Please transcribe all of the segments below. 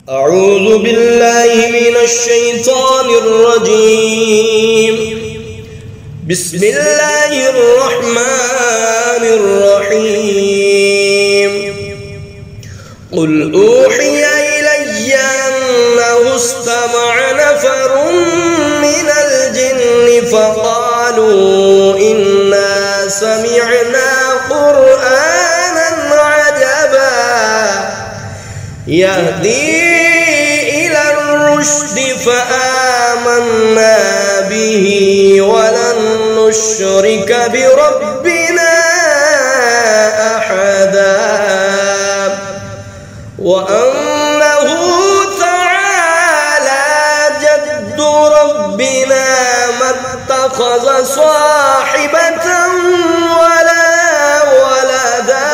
أعوذ بالله من الشيطان الرجيم. بسم الله الرحمن الرحيم. قل أوحي إلي أنه استمع نفر من الجن فقالوا إنا سمعنا قرآنا عجبا يهدي إلى الرشد فآمنا به ولن نشرك بربنا أحدا وأنه تعالى جد ربنا ما اتخذ صاحبة ولا ولدا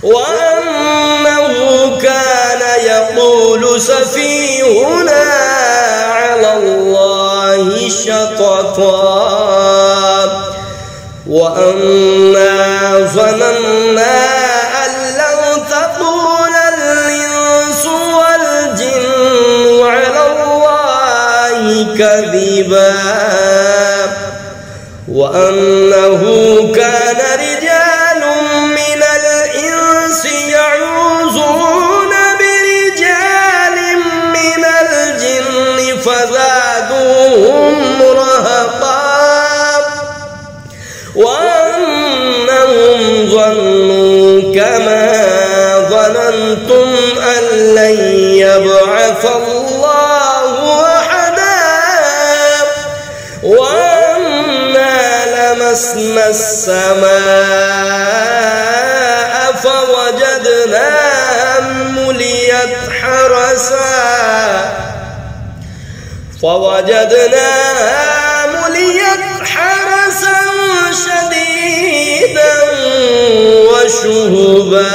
وأنه كان يقول سفيهنا على الله شططا وأنا ظننا أن لن تقول الإنس والجن على الله كذبا وأنه كان رجال من الإنس يعوذون برجال من الجن فزادوهم رهقا وأنهم ظنوا كما ظننتم أن لن يبعث الله أحدا وأنا لمسنا السماء فوجدناها مليت حرسا شديدا وشهبا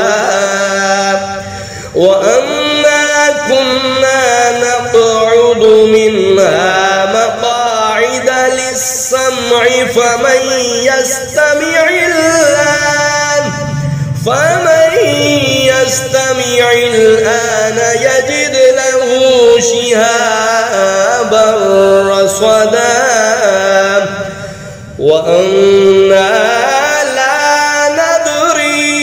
وأنا كنا نقعد منها مقاعد للسمع فمن يستمع الآن يجد له شهابا رصدا وأنا لا ندري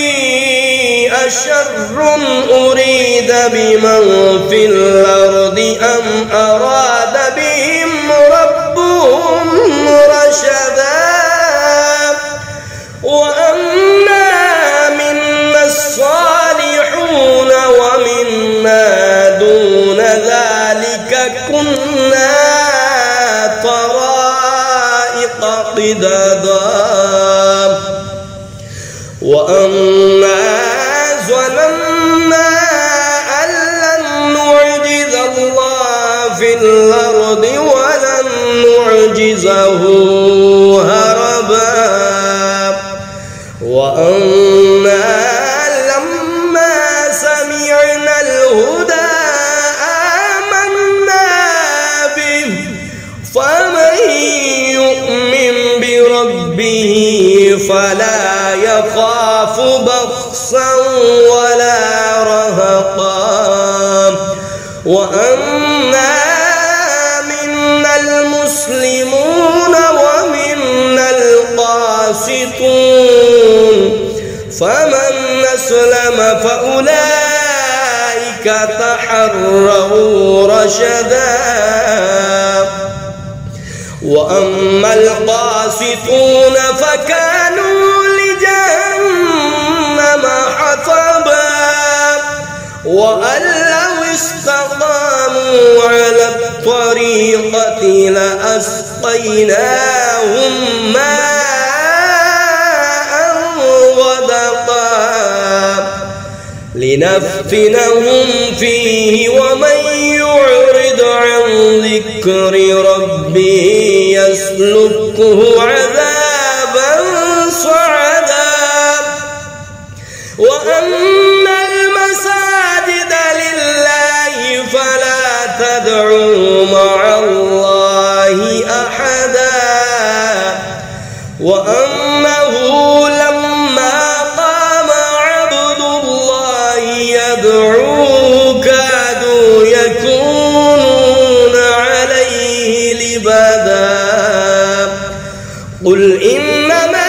أشر أريد بمن في الأرض أم أراد بهم ربهم رشدا وأنا منا الصالحون ومنا دون ذلك كنا طرائق قددا وأنا ظننا أن لن نعجز الله في الأرض ولن نعجزه هربا وأنا لما سمعنا الهدى آمنا به فمن يؤمن بربه فلا يخاف بخسا ولا رهقا وأنا منا المسلمون ومنا القاسطون فمن أسلم فأولئك تحروا رشدا وأما القاسطون فكانوا لجهنم حطبا وأن لو استقاموا على الطريقة لأسقيناهم ماء غدقا لنفتنهم فيه ومن يعرض عن ذكر ربه يسلكه عذابا صعدا وأن المساجد لله فلا تدعوا مع الله أحدا وأنه لما قام عبد الله يدعوه إنما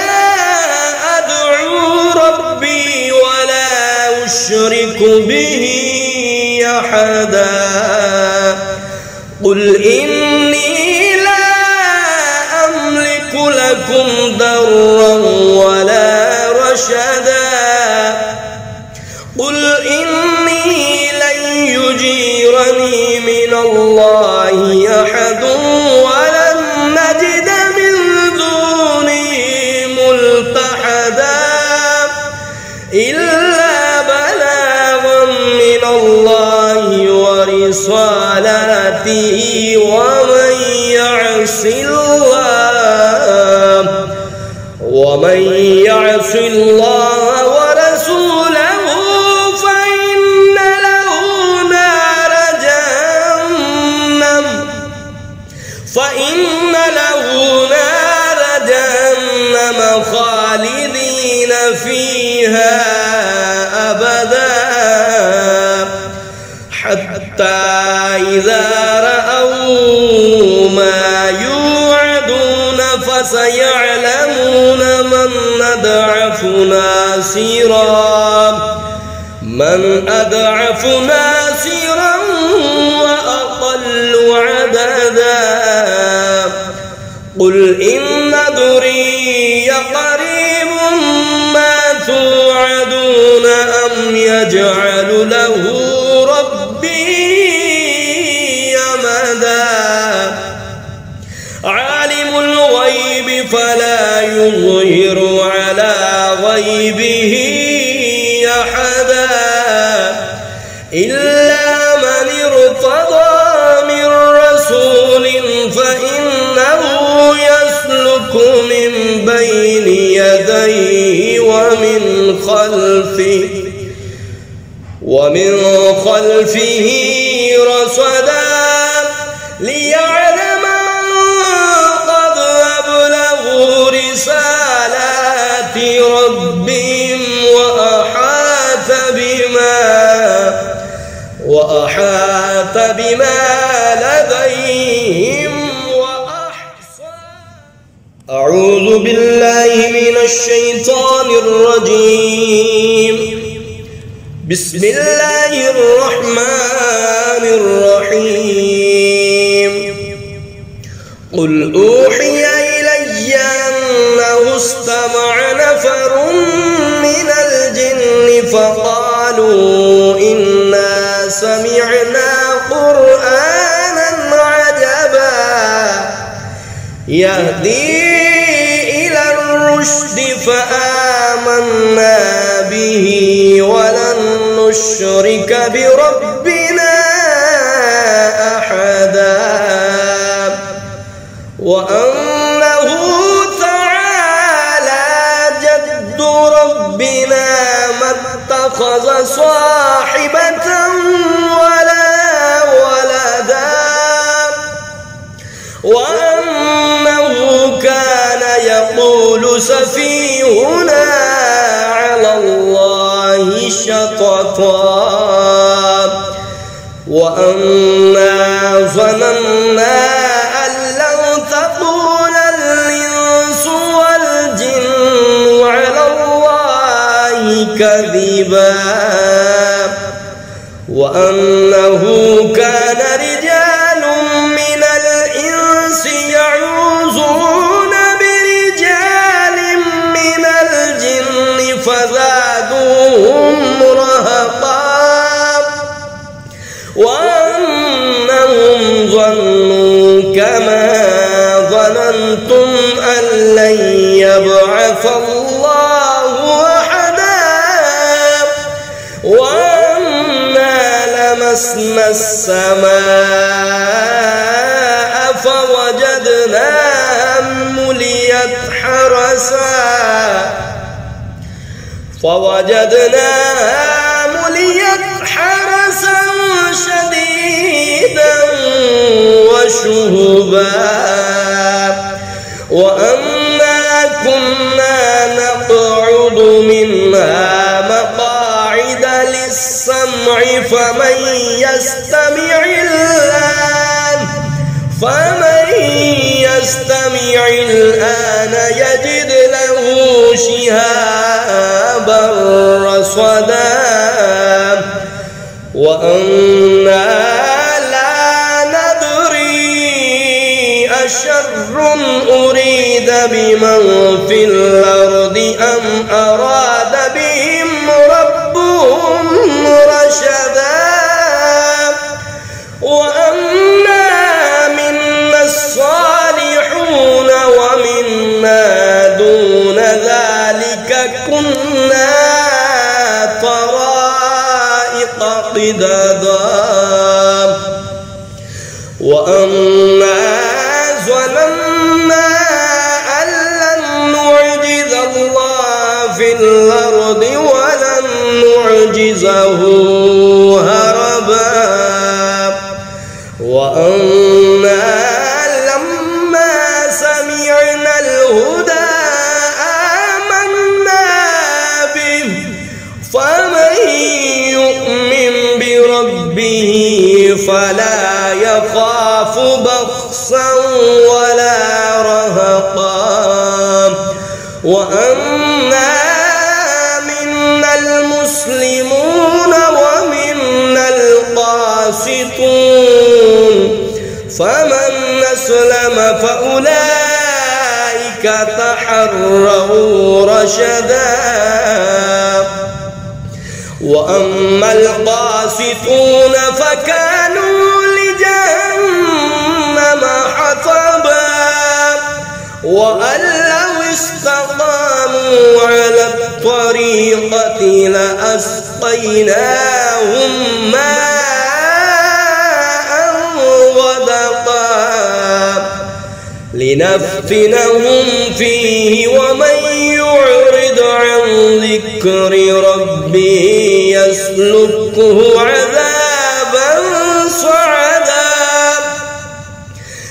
أدعو ربي ولا أشرك به أحدا قل إني لا أملك لكم ضرا ولا رشدا قل إني لن يجيرني من الله أحد ولن نجد من دونه ملتحدا إلا بلاغا من الله ورسالاته ومن يعص الله ورسوله فإن له نار جهنم خالدين فيها أبدا حتى إذا رأوا ما يوعدون فسيعلمون من أضعف ناصرا وأقل عددا قل إن أدري قريب ما توعدون أم يجعل له ربي أمدا عالم الغيب فلا يظهر على غيبه أحدا إلا من ارتضى من رسول فإنه يسلك من بين يديه ومن خلفه رصدا ليعلم قد أبلغوا رسالات ربهم وأحاط بما لديهم وأحصى. أعوذ بالله من الشيطان الرجيم. بسم الله الرحمن الرحيم. قل أوحي إلي أنه استمع نفر من الجن فقالوا إنا سمعنا قرآنا عجبا يهدي إلى الرشد فآمنا به ولن نشرك بربنا أحدا وأنه تعالى جد ربنا ما اتخذ صاحبة ولا ولدا وأنه كان يقول سفيهنا على الله شططا وأنا ظننا أن لن تقول الإنس والجن على الله كذبا وأنه كان رجال من الإنس يعوذون برجال من الجن فزادوهم رهقا وأنهم ظنوا كما ظننتم أن لن يبعث الله أحدا وأنا لمسنا السماء فوجدناها مليت حرسا شديدا وشهبا وأنا كنا نقعد منها مقاعد للسمع فمن يستمع الآن يجد له شهابا رصدا وأنا لا ندري أشر أريد بمن في الأرض أم أراد بهم ربهم رشدا وأنا منا الصالحون ومنا دون ذلك كنا طرائق قددا وأنا ظننا أن لن نعجز الله في الأرض ولن نعجزه هربا وأنا لما سمعنا الهدى آمنا به فمن يؤمن بربه فلا يخاف بخسا ولا رهقا وأنا منا المسلمون ومنا القاسطون فمن أسلم فأولئك تحروا رشدا وأما القاسطون فكانوا لجهنم حطبا وأن لو استقاموا على الطريقة لأسقيناهم ماء غدقا لنفتنهم فيه ومن يعرض عن ذكر ربه يسلكه عذابا صعدا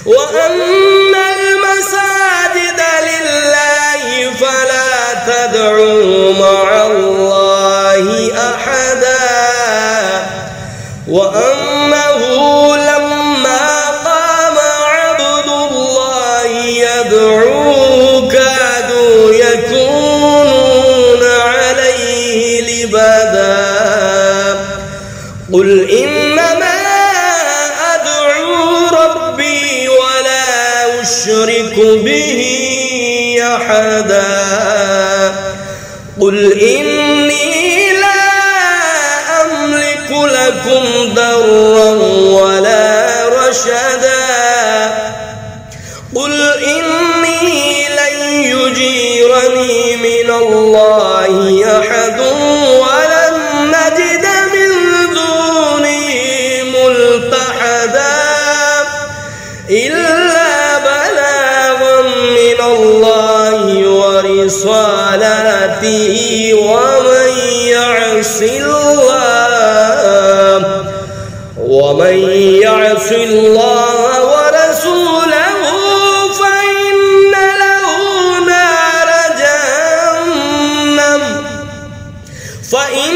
وأن المساجد لله فلا تدعوا مع الله أحدا وأنه لما قام عبد الله يدعوه كادوا يكونون عليه لبدا قل إنما أدعو ربي ولا أشرك به أحدا قل إني لا أملك لكم ضرا ولا رشدا قل إني لن يجيرني من الله أحد ولن نجد من دونه ملتحدا إلا بلاغا من الله ورسالته ومن يعص الله ورسوله فإن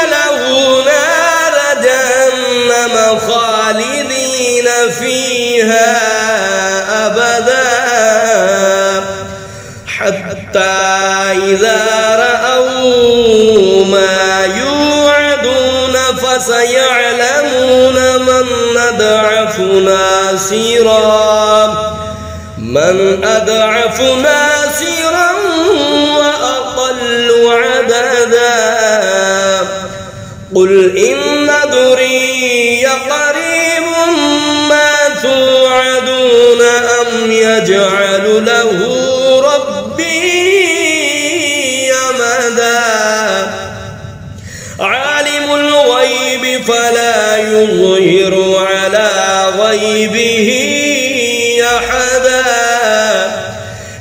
له نار جهنم خالدين فيها أبدا حتى إذا رأوا ما يوعدون فسيعلمون من أضعف ناصرا وأقل عددا قل إن أدري قريب ما توعدون أم يجعل له ربي أمدا عالم الغيب فلا يظهر على غيبه أحدا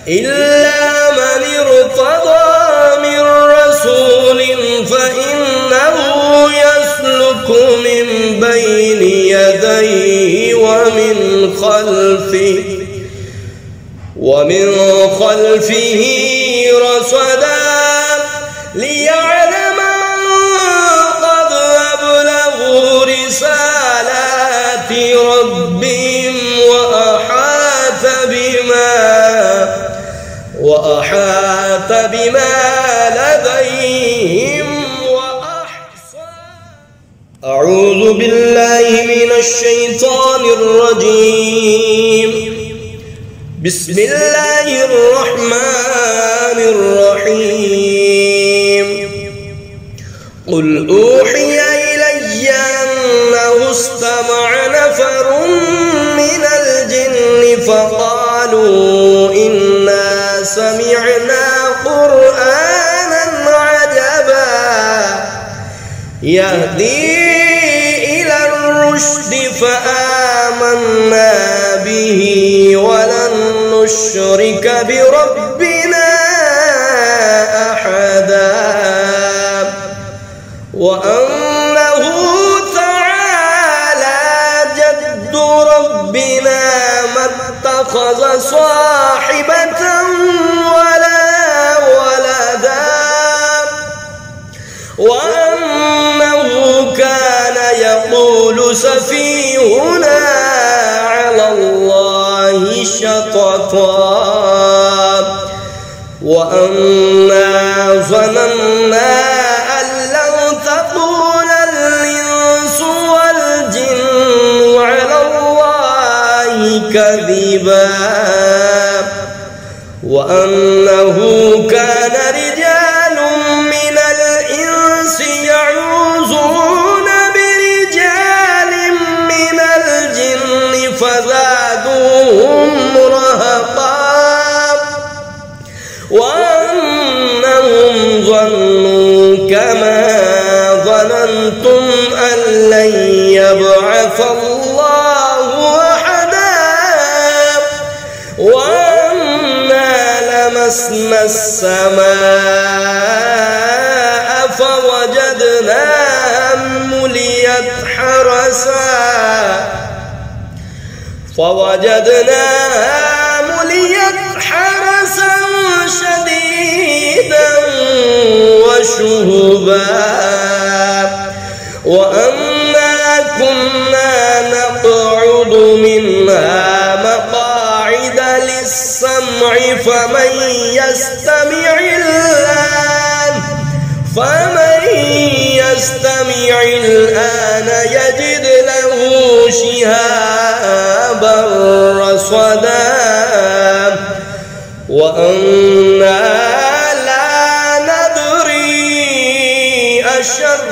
إلا من ارتضى من رسول فإنه يسلك من بين يديه ومن خلفه رصدا ليعلم قد أبلغوا رسالات ربهم وأحاط وأحاط بما لديهم وأحصى. أعوذ بالله من الشيطان الرجيم. بسم الله الرحمن الرحيم. قل أوحي إلي أنه استمع نفر من الجن فقالوا إنا سمعنا قرآنا عجبا يهدي إلى الرشد فآمنا به ولن نشرك بربنا أحدا وأنه تعالى جد ربنا ما اتخذ صاحبة ولا ولدا وأنه كان يقول سفيهنا على الله شططا وأنا ظننا أن لن تقول الإنس والجن على الله كذبا وأنه كان رجال من الإنس يعوذون برجال من الجن فزادوهم رهقا وأنهم ظنوا كما ظننتم أن لن يبعث الله أحدا وأنا لمسنا السماء فوجدناها مليت حرسا شديدا وشهبا وأنا كنا نقعد منها مقاعد للسمع فمن يستمع الآن يجد له شهابا رصدا وأنا لا ندري أشر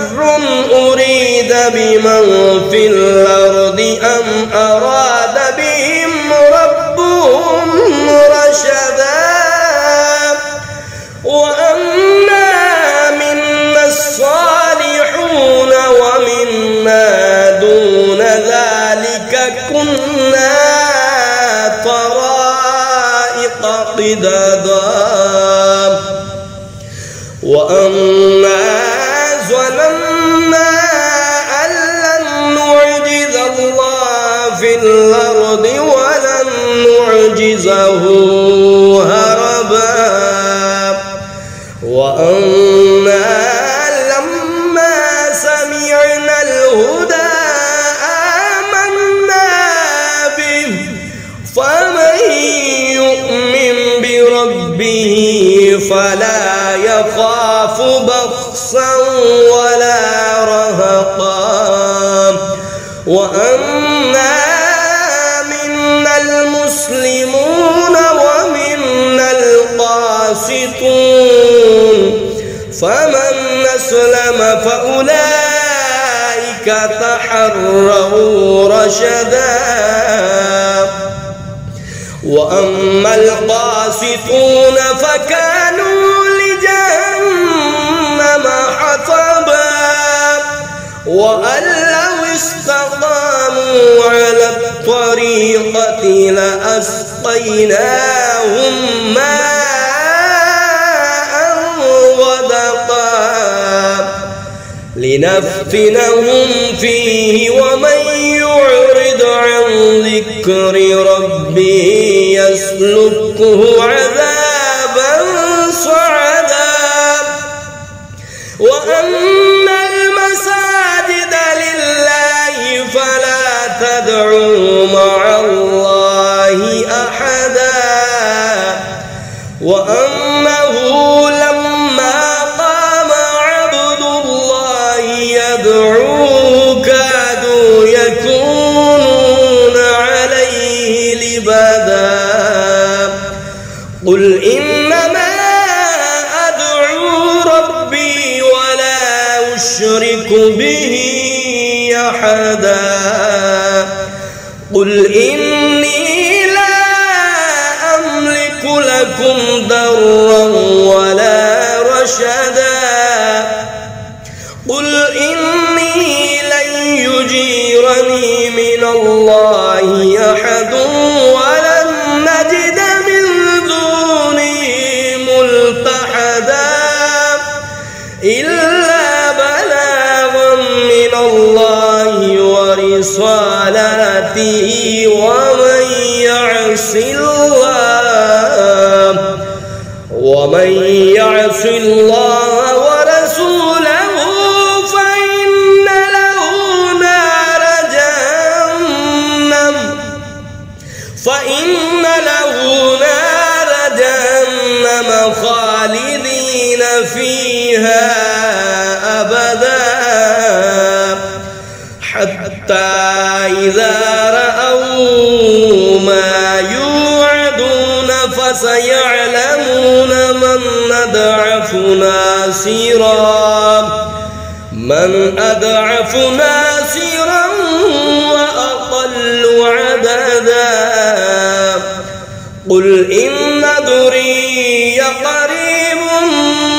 أريد بمن في الأرض أم أراد بهم ربهم رشدا وأنا منا الصالحون ومنا دون ذلك كنا طرائق قددا وأنا ظننا أن لن نعجز الله في الأرض ولن نعجزه هربا وأنا لما سمعنا الهدى آمنا به فمن يؤمن بربه فلا يخاف بخسا ولا رهقا وأنا منا المسلمون ومنا القاسطون فمن أسلم فأولئك تحروا رشدا وأما القاسطون فكانوا لجهنم حطبا وأن لو استقاموا على الطريقة لأسقيناهم ماء غدقا لنفتنهم فيه ومن يعرض عن ذكر ربه يسلكه عذابا صعدا وأن المساجد لله فلا تدعوا مع الله أحدا وأنه أحدا قل إني لا أملك لكم ضرا ولا رشدا قل إني لن يجيرني من الله أحد ولن نجد من دونه ملتحدا إلا بلاغا من الله ورسالاته ومن يعص الله ورسوله فإن له نار جهنم خالدين فيها أبدا حتى إذا رأوا ما يوعدون فسيعلمون من أضعف ناصرا وأقل عددا قل إن أدري قريب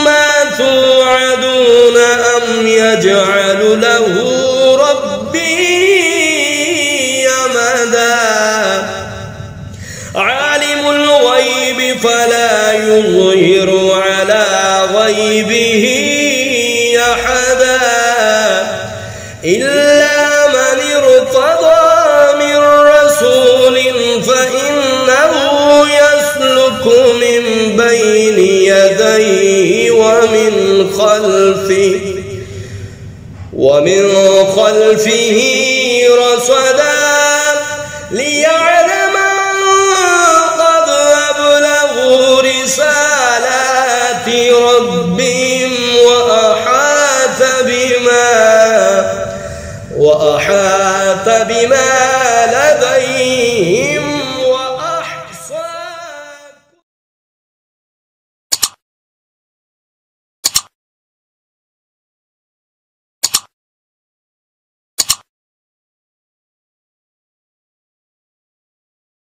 ما توعدون أم يجعل له ربي أمدا عالم الغيب فلا يظهر على غيبه أحدا إلا من ارتضى من رسول فإنه يسلك من بين يديه ومن خلفه رصدا ليعلم قد أبلغوا رسالات ربهم وأحاط بما لديهم